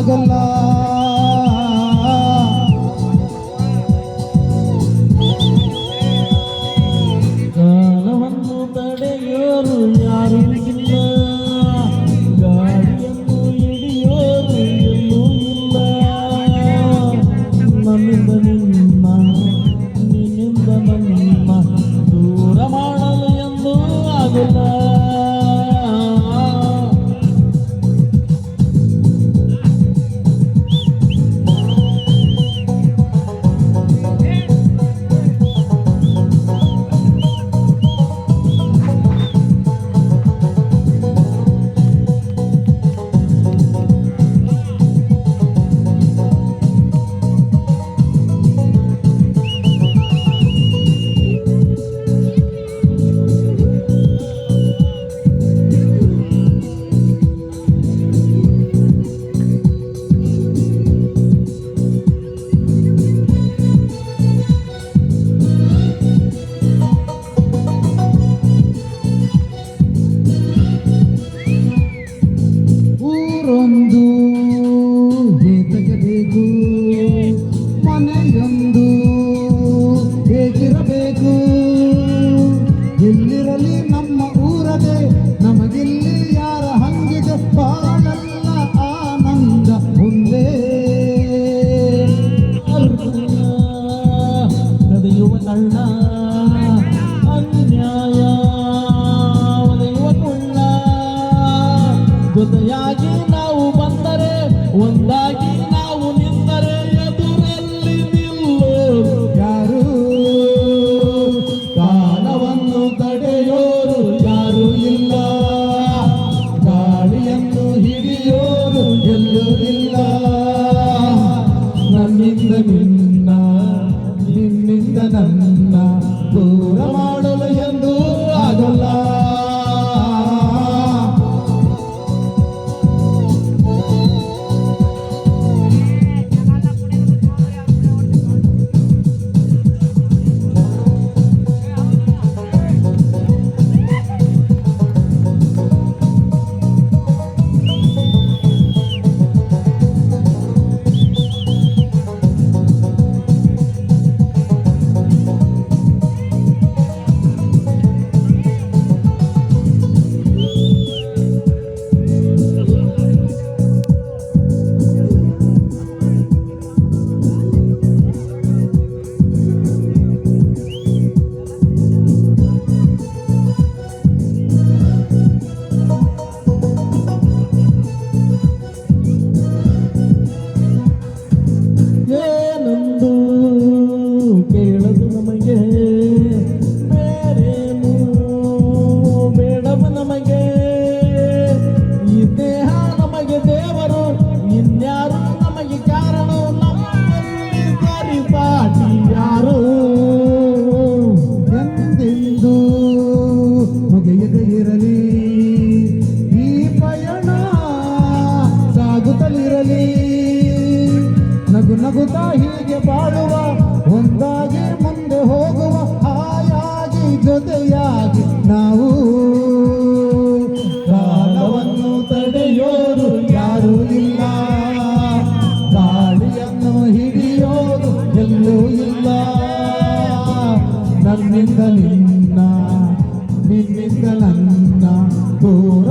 ಆಗಲ್ಲ. ಕಾಲವನ್ನು ತಡೆಯೋರು ಯಾರು ಇಲ್ಲ, ಗಾಳಿಯನ್ನು ಹಿಡಿಯೋರು ಎಲ್ಲೂ ಇಲ್ಲ. ನನ್ನಿಂದ ನಿನ್ನ, ನಿನ್ನಿಂದ ನನ್ನ ದೂರ ಮಾಡಲು ಎಂದೂ ಆಗಲ್ಲ. ಊರೊಂದು ಹೇಗಿರಬೇಕು, ಮನೆಯೊಂದು ಹೇಗಿರಬೇಕು. ಎಲ್ಲಿರಲಿ ನಮ್ಮ ಊರದೆ, ನಮಗಿಲ್ಲಿ ಯಾರ ಹಂಗಿದೆ. ಬಾಳೆಲ್ಲ ಆನಂದ ಒಂದೇ. ಕದೆಯುವ ಕಳ್ಳ, ಅನ್ಯಾಯ ಒದೆಯುವ ಕೊಳ್ಳ, ಜೊತೆಯಾಗಿ ನಾವು ಬಂದರೆ, ಒಂದಾಗಿ ನಾವು ನಿಂತರೆ, ಎದುರಲ್ಲಿ ನಿಲ್ಲೋರು ಯಾರು? ಕಾಲವನ್ನು ತಡೆಯೋರು ಯಾರು ಇಲ್ಲ, ಗಾಳಿಯನ್ನು ಹಿಡಿಯೋರು ಎಲ್ಲೂ ಇಲ್ಲ. ನನ್ನಿಂದ ನಿನ್ನ, ನಿನ್ನಿಂದ ನನ್ನ ದೂರ ಮಾಡಲು ಎಂದೂ ಆಗಲ್ಲ. ಏನೊಂದು ಕೇಳದು ನಮಗೆ, ಬೇರೇನು ಬೇಡವ ನಮಗೆ. ಈ ದೇಹ ನಮಗೆ ದೇವರು, ಇನ್ಯಾರು ನಮಗೆ ಕಾರಣ. ನಮ್ಮಲ್ಲಿ ಸರಿಸಾಟಿ ಯಾರು? ಎಂದೆಂದು ಮುಗಿಯದೆ ಇರಲಿ ಈ ಪಯಣ, ಸಾಗುತ್ತಲಿರಲಿ. ನಗು ನಗುತ್ತಾ ಹೀಗೆ ಬಾಳುವ, ಒಂದಾಗಿ ಮುಂದೆ ಹೋಗುವ, ಹಾಯಾಗಿ ಜೊತೆಯಾಗಿ ನಾವು. ಕಾಲವನ್ನು ತಡೆಯೋರು ಯಾರೂ ಇಲ್ಲ, ಗಾಳಿಯನ್ನು ಹಿಡಿಯೋರು ಎಲ್ಲೂ ಇಲ್ಲ. ನನ್ನಿಂದ ನಿನ್ನ, ನಿನ್ನಿಂದ ನನ್ನ ದೂರ